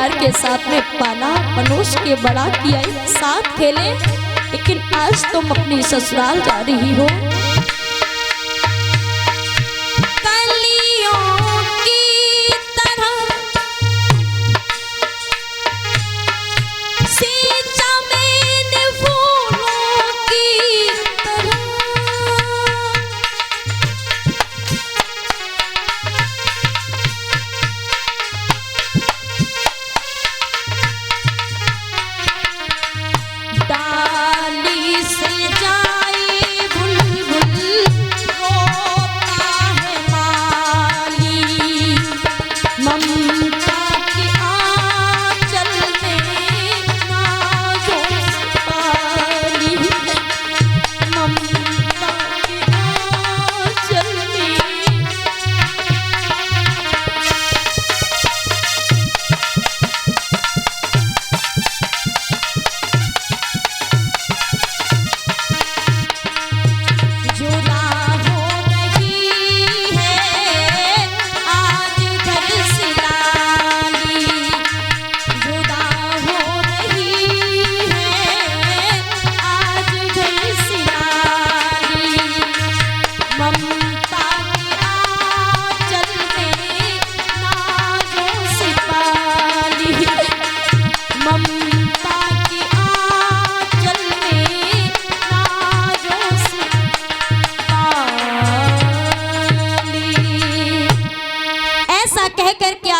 प्यार के साथ में पाला मनुष के बड़ा किया, साथ खेले, लेकिन आज तुम अपनी ससुराल जा रही हो।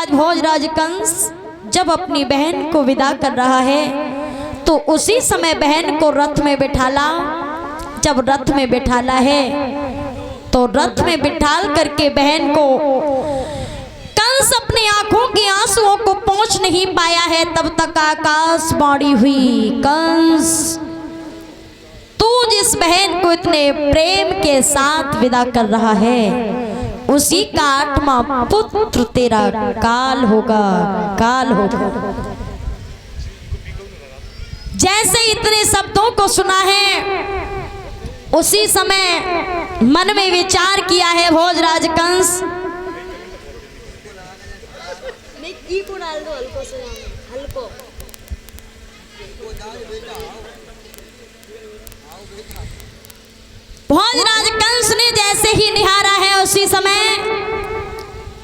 भोजराज कंस जब अपनी बहन को विदा कर रहा है तो उसी समय बहन को रथ में बिठाला। जब रथ में बिठाला है तो रथ में बिठाल करके बहन को कंस अपनी आंखों के आंसुओं को पोंछ नहीं पाया है, तब तक आकाशवाणी हुई, कंस तू जिस बहन को इतने प्रेम के साथ विदा कर रहा है उसी का 8वां पुत्र तेरा काल होगा, काल होगा। जैसे इतने शब्दों को सुना है उसी समय मन में विचार किया है भोजराज कंस, भोजराज कंस ने जैसे ही निहारा है उसी समय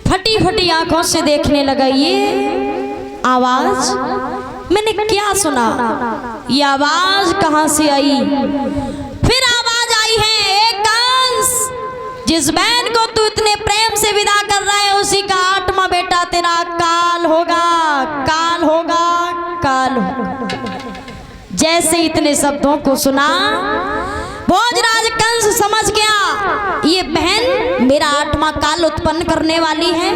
फटी फटी आंखों से देखने लगा। ये आवाज मैंने क्या सुना, ये आवाज कहां से आई? फिर आवाज आई है, एक कंस जिस बहन को तू इतने प्रेम से विदा कर रहा है उसी का 8वां बेटा तेरा काल होगा, काल होगा, काल होगा। जैसे इतने शब्दों को सुना भोजराज कंस समझ गया ये बहन मेरा 8वां काल उत्पन्न करने वाली है।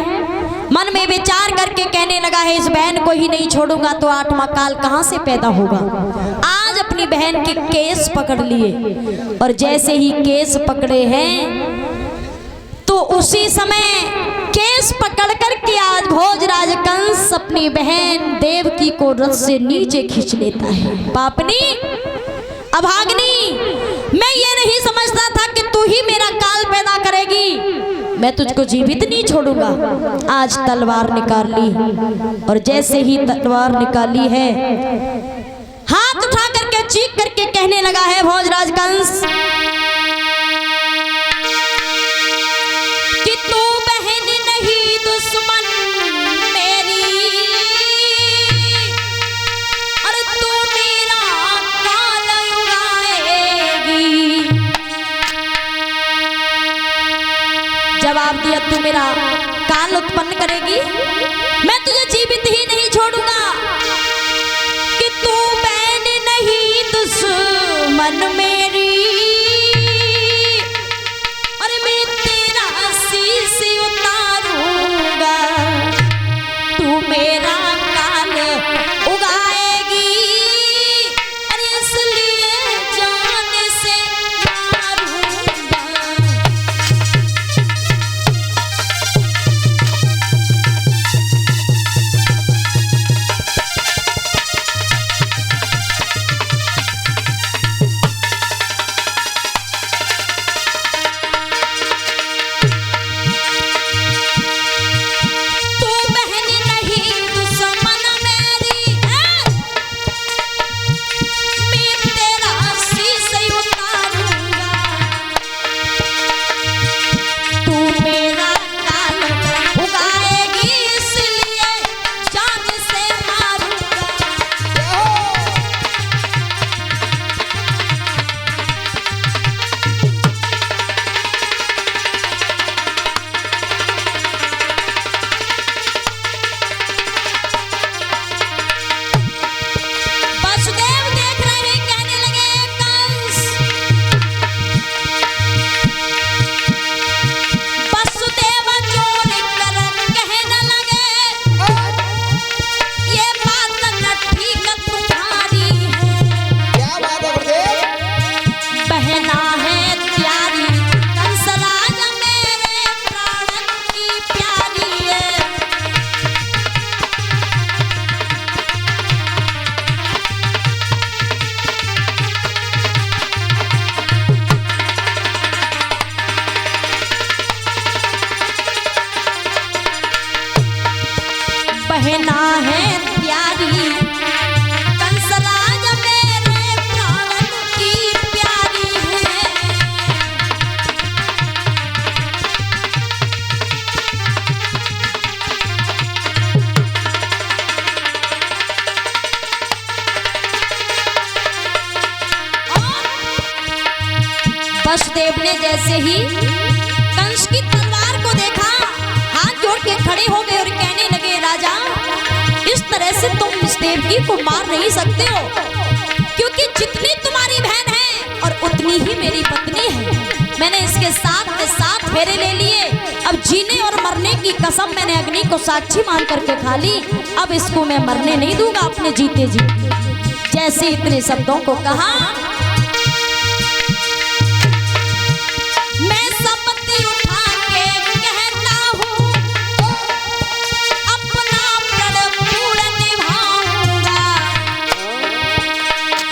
मन में विचार करके कहने लगा है इस बहन को ही नहीं छोड़ूंगा तो 8वां काल कहां से पैदा होगा। आज अपनी बहन के केस पकड़ लिए और जैसे ही केस पकड़े हैं तो उसी समय केस पकड़ करके आज भोजराज कंस अपनी बहन देवकी को रथ से नीचे खींच लेता है। पापनी, अभाग्नी, मैं ये नहीं समझता था कि तू ही मेरा काल पैदा करेगी, मैं तुझको जीवित नहीं छोड़ूंगा। आज तलवार निकाल ली और जैसे ही तलवार निकाली है हाथ उठा करके चीख करके कहने लगा है भोजराज कंस कि तू बहन नहीं दुश्मन मेरी, और तू मेरा काल उड़ाएगी। जवाब दिया, तू मेरा काल उत्पन्न करेगी, मैं तुझे जीवित ही नहीं छोड़ूंगा। कि तू बहन नहीं दुश्मन मेरी, और मैं तेरा शीश उतारूंगा, तू मेरा काल उगाएगी, और इसलिए जान से मारूंगा। वसुदेव ने जैसे ही कंस की तलवार को देखा, हाथ जोड़ के खड़े हो गए और कहने लगे, राजा इस तरह से तुम इस देवकी को मार नहीं सकते हो, क्योंकि जितनी तुम्हारी बहन है और उतनी ही मेरी पत्नी है। मैंने इसके साथ में 7 फेरे ले लिए, अब जीने और मरने की कसम मैंने अग्नि को साक्षी मान करके खा ली, अब इसको मैं मरने नहीं दूंगा अपने जीते जी। जैसे इतने शब्दों को कहा, मैं शपथ उठा के कहता हूँ अपना प्रण पूर्ण निभाऊंगा,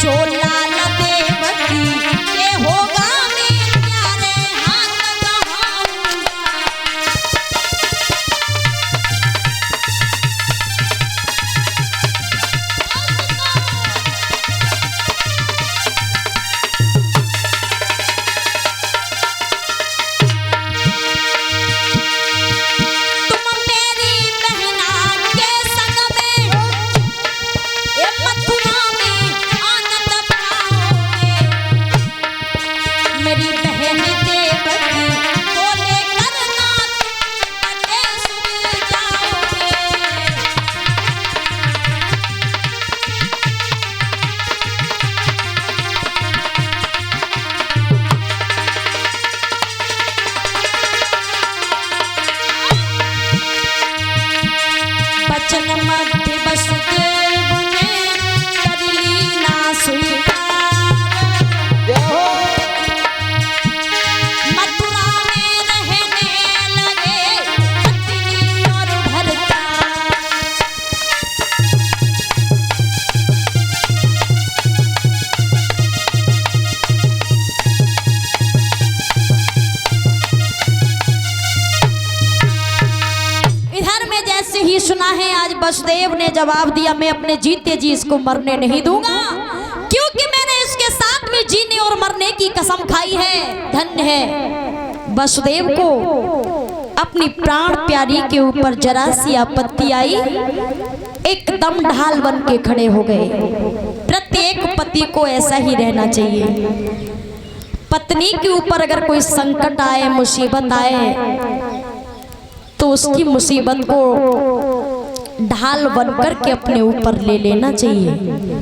जो लाल देवकी के होगा मेरे प्यारे हाथ कहाऊंगा। वचन मध्य वसुदेव ने कर ली ना स्वीकार, मथुरा में रहने लगे पत्नी और भरता। इधर में जैसे ही सुना है, आज वसुदेव ने जवाब दिया, मैं अपने जीते जी इसको मरने नहीं दूंगा, क्योंकि मैंने इसके साथ में जीने और मरने की कसम खाई है। धन्य है वसुदेव को अपनी प्राण प्यारी के ऊपर जरा सी आपत्ति आई, एकदम ढाल बन के खड़े हो गए। प्रत्येक पति को ऐसा ही रहना चाहिए। पत्नी के ऊपर अगर कोई संकट आए, मुसीबत आए, तो उसकी मुसीबत को ढाल बनकर के अपने ऊपर ले लेना चाहिए।